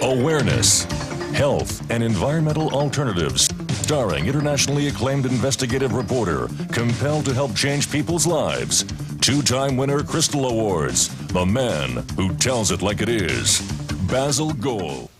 Awareness, Health, and Environmental Alternatives. Starring internationally acclaimed investigative reporter, compelled to help change people's lives. Two-time winner Crystal Awards. The man who tells it like it is. Basil Gold.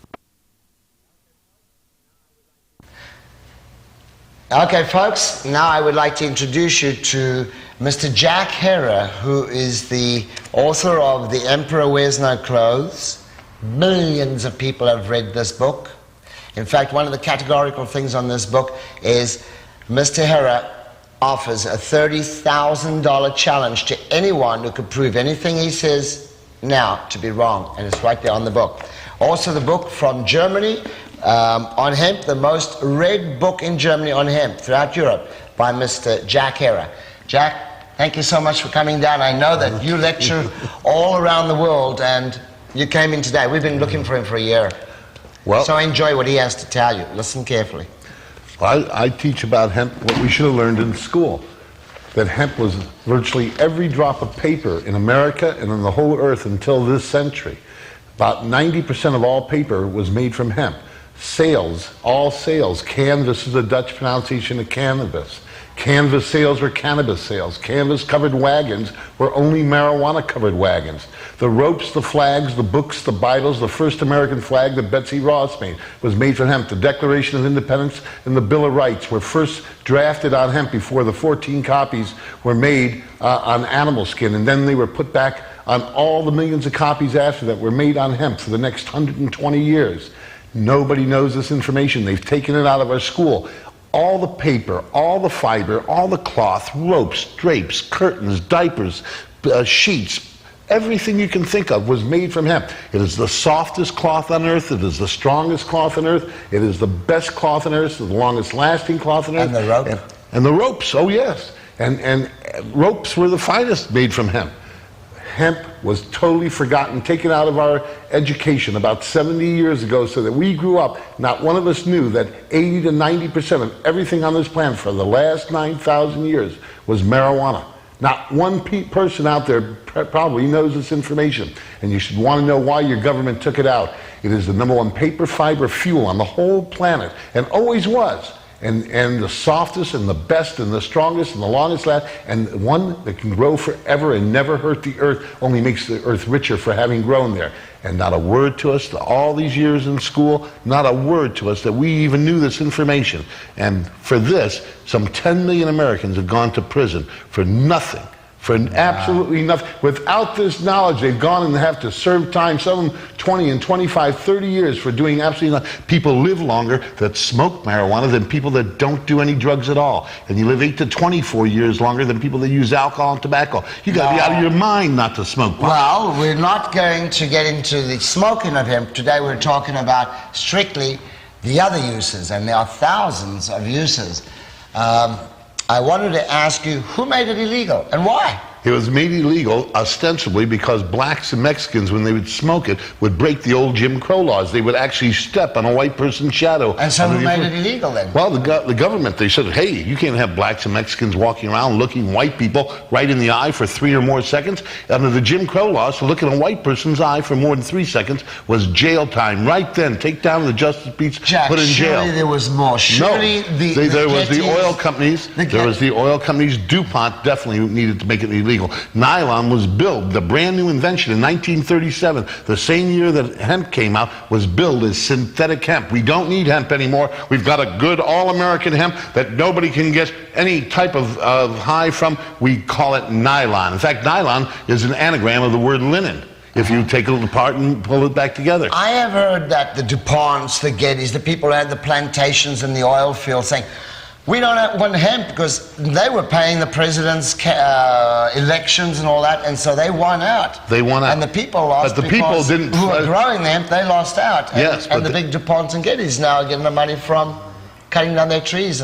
Okay, folks, now I would like to introduce you to Mr. Jack Herer, who is the author of The Emperor Wears No Clothes. Millions of people have read this book. In fact, one of the categorical things on this book is Mr. Herer offers a $30,000 challenge to anyone who could prove anything he says now to be wrong, and it's right there on the book. Also, the book from Germany, on hemp, the most read book in Germany on hemp throughout Europe, by Mr. Jack Herer. Jack, thank you so much for coming down. I know that you lecture all around the world, and you came in today. We've been looking for him for a year. Well, so enjoy what he has to tell you. Listen carefully. I teach about hemp what we should have learned in school, that hemp was virtually every drop of paper in America and on the whole earth until this century. About 90% of all paper was made from hemp. Sales, all sales. Canvas is a Dutch pronunciation of cannabis. Canvas sales were cannabis sales. Canvas-covered wagons were only marijuana-covered wagons. The ropes, the flags, the books, the Bibles, the first American flag that Betsy Ross made was made from hemp. The Declaration of Independence and the Bill of Rights were first drafted on hemp before the 14 copies were made on animal skin, and then they were put back on all the millions of copies after that were made on hemp for the next 120 years. Nobody knows this information. They've taken it out of our school. All the paper, all the fiber, all the cloth, ropes, drapes, curtains, diapers, sheets, everything you can think of was made from hemp. It is the softest cloth on earth. It is the strongest cloth on earth. It is the best cloth on earth, the longest lasting cloth on earth. And the rope? And the ropes, oh yes. And ropes were the finest made from hemp. Hemp was totally forgotten, taken out of our education about 70 years ago, so that we grew up, not one of us knew that 80 to 90% of everything on this planet for the last 9,000 years was marijuana. Not one person out there probably knows this information, and you should want to know why your government took it out. It is the #1 paper fiber fuel on the whole planet, and always was. And the softest and the best and the strongest and the longest last, and one that can grow forever and never hurt the earth, only makes the earth richer for having grown there. And not a word to us, all these years in school, not a word to us that we even knew this information. And for this, some 10 million Americans have gone to prison for nothing. For absolutely nothing. Without this knowledge, they've gone and have to serve time, some of them 20 and 25, 30 years for doing absolutely nothing. People live longer that smoke marijuana than people that don't do any drugs at all. And you live 8 to 24 years longer than people that use alcohol and tobacco. You got to be out of your mind not to smoke pot. Well, we're not going to get into the smoking of hemp. Today we're talking about strictly the other uses, and there are thousands of uses. I wanted to ask you, who made it illegal and why? It was made illegal ostensibly because blacks and Mexicans, when they would smoke it, would break the old Jim Crow laws. They would actually step on a white person's shadow. And so who made it illegal then? Well, the government, they said, hey, you can't have blacks and Mexicans walking around looking white people right in the eye for 3 or more seconds. Under the Jim Crow laws, to look in a white person's eye for more than 3 seconds was jail time. Right then, take down the Justice Beats, Jack, put in jail. Surely there was more. Surely there was the oil companies. There was the oil companies. DuPont definitely needed to make it illegal. Nylon was billed, the brand new invention in 1937, the same year that hemp came out, was billed as synthetic hemp. We don't need hemp anymore. We've got a good all-American hemp that nobody can get any type of high from. We call it nylon. In fact, nylon is an anagram of the word linen, if you take it apart and pull it back together. I have heard that the DuPonts, the Gettys, the people who had the plantations in the oil field saying, we don't want hemp, because they were paying the president's elections and all that, and so they won out. They won out. And the people lost, but the people didn't, who were growing the hemp, they lost out. Yes, and the big DuPonts and Gettys now are getting the money from cutting down their trees.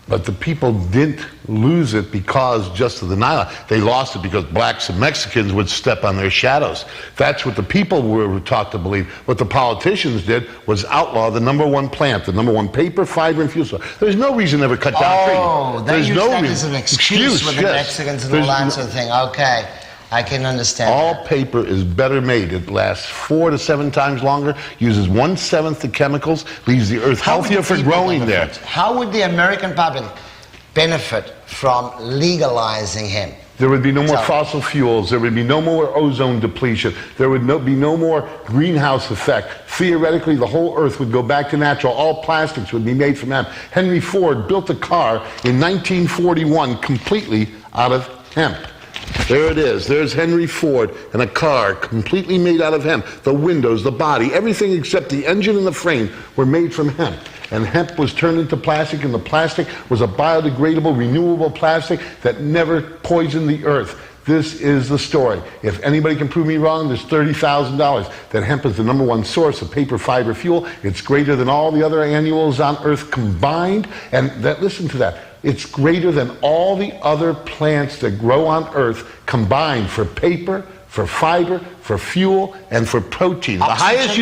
But the people didn't lose it because just of the nylon. They lost it because blacks and Mexicans would step on their shadows. That's what the people were taught to believe. What the politicians did was outlaw the #1 plant, the #1 paper, fiber, and fuel source. There's no reason to ever cut down trees. Oh, they use that as an excuse with the Mexicans and all that sort of thing. Okay. I can understand All that. paper is better made. It lasts 4 to 7 times longer, uses 1/7 the chemicals, leaves the earth How would healthier the for people growing there. benefit? How would the American public benefit from legalizing hemp? There would be no more So- fossil fuels. There would be no more ozone depletion. There would be no more greenhouse effect. Theoretically, the whole earth would go back to natural. All plastics would be made from hemp. Henry Ford built a car in 1941 completely out of hemp. There it is. There's Henry Ford and a car completely made out of hemp. The windows, the body, everything except the engine and the frame were made from hemp. And hemp was turned into plastic, and the plastic was a biodegradable, renewable plastic that never poisoned the earth. This is the story. If anybody can prove me wrong, there's $30,000. That hemp is the #1 source of paper fiber fuel. It's greater than all the other annuals on earth combined. And that, listen to that. It's greater than all the other plants that grow on earth combined for paper, for fiber, for fuel, and for protein. The highest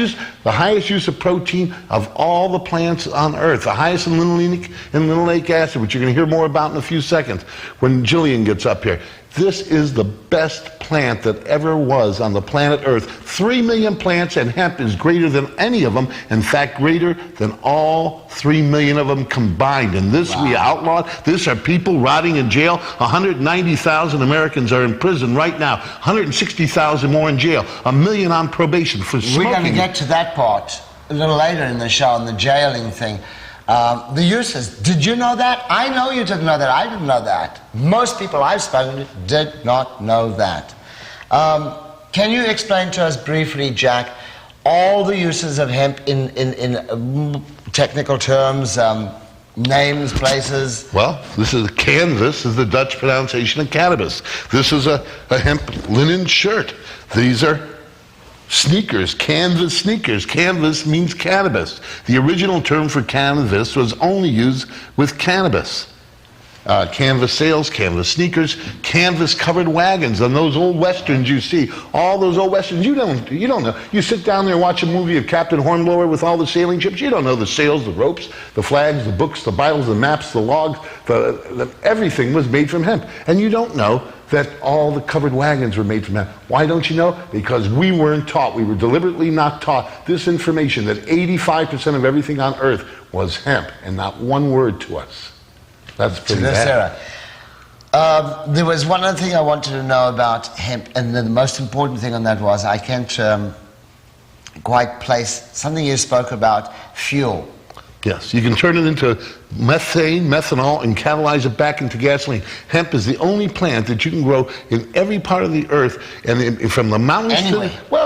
use of protein of all the plants on earth. The highest in linoleic acid, which you're going to hear more about in a few seconds when Jillian gets up here. This is the best plant that ever was on the planet Earth. 3 million plants, and hemp is greater than any of them. In fact, greater than all 3 million of them combined. And this we outlawed. This are people rotting in jail. 190,000 Americans are in prison right now. 160,000 more in jail. 1 million on probation for smoking. We're going to get to that part a little later in the show, on the jailing thing. The uses. Did you know that? I know you didn't know that. I didn't know that. Most people I've spoken to did not know that. Can you explain to us briefly, Jack, all the uses of hemp in technical terms, names, places? Well, this is canvas, is the Dutch pronunciation of cannabis. This is a hemp linen shirt. These are sneakers, canvas sneakers. Canvas means cannabis. The original term for canvas was only used with cannabis. Canvas sails, canvas sneakers, canvas covered wagons. And those old westerns you see, all those old westerns, you don't know. You sit down there and watch a movie of Captain Hornblower with all the sailing ships, you don't know the sails, the ropes, the flags, the books, the Bibles, the maps, the logs, everything was made from hemp. And you don't know that all the covered wagons were made from hemp. Why don't you know? Because we weren't taught. We were deliberately not taught this information, that 85% of everything on earth was hemp, and not one word to us. That's pretty bad. There was one other thing I wanted to know about hemp, and the most important thing on that was, I can't quite place something you spoke about, fuel. Yes, you can turn it into methane, methanol, and catalyze it back into gasoline. Hemp is the only plant that you can grow in every part of the earth, and from the mountains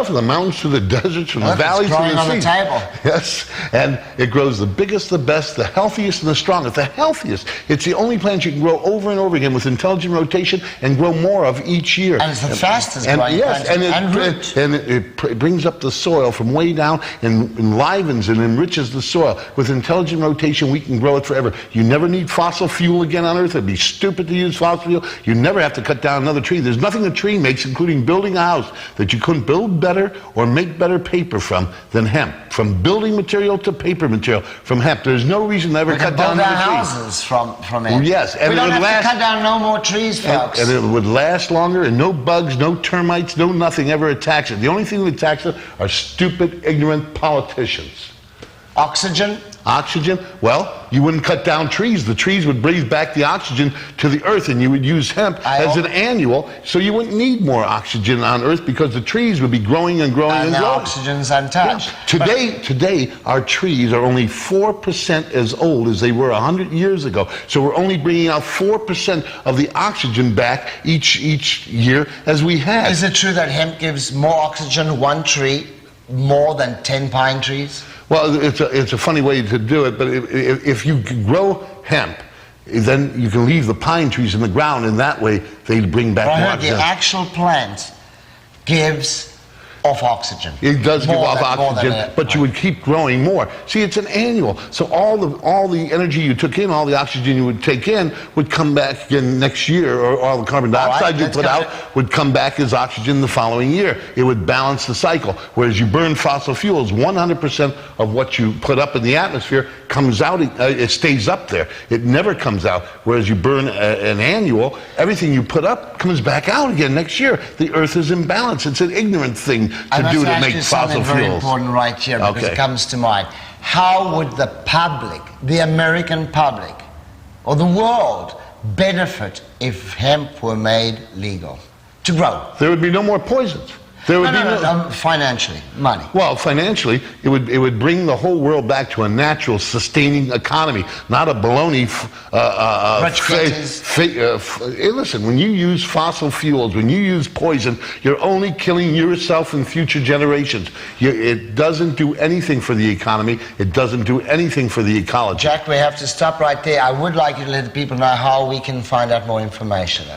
from the mountains to the deserts, from the valleys to the seas. It's growing on the table. Yes, and it grows the biggest, the best, the healthiest, and the strongest. The healthiest. It's the only plant you can grow over and over again with intelligent rotation and grow more of each year. And it's the fastest growing plant. And it brings up the soil from way down and enlivens and enriches the soil. With intelligent rotation, we can grow it forever. You never need fossil fuel again on earth. It'd be stupid to use fossil fuel. You never have to cut down another tree. There's nothing a tree makes, including building a house, that you couldn't build better or make better paper from than hemp. From building material to paper material from hemp. There's no reason to ever cut down another tree. houses from hemp. Yes, and we don't it would have to cut down no more trees, folks. And it would last longer, and no bugs, no termites, no nothing ever attacks it. The only thing that attacks it are stupid, ignorant politicians. Oxygen? Oxygen? Well, you wouldn't cut down trees. The trees would breathe back the oxygen to the earth, and you would use hemp as an annual, so you wouldn't need more oxygen on earth because the trees would be growing and growing and growing. And oxygen's untouched. Yes. Today, our trees are only 4% as old as they were 100 years ago. So we're only bringing out 4% of the oxygen back each year as we have. Is it true that hemp gives more oxygen, one tree, more than 10 pine trees? Well, it's a funny way to do it, but if you grow hemp, then you can leave the pine trees in the ground, and that way they bring back more oxygen. The actual plant gives off oxygen. It does give off oxygen, but you would keep growing more. See, it's an annual. So all the energy you took in, all the oxygen you would take in, would come back again next year, or all the carbon dioxide you put out would come back as oxygen the following year. It would balance the cycle. Whereas you burn fossil fuels, 100% of what you put up in the atmosphere comes out, it stays up there. It never comes out. Whereas you burn an annual, everything you put up comes back out again next year. The Earth is in balance. It's an ignorant thing to do to make fossil fuels. Very important right here, because it comes to mind. How would the public, the American public, or the world benefit if hemp were made legal to grow? There would be no more poisons. There would be financially, money. Well, financially, it would bring the whole world back to a natural, sustaining economy, not a baloney. Listen, when you use fossil fuels, when you use poison, you're only killing yourself and future generations. It doesn't do anything for the economy. It doesn't do anything for the ecology. Jack, we have to stop right there. I would like you to let the people know how we can find out more information.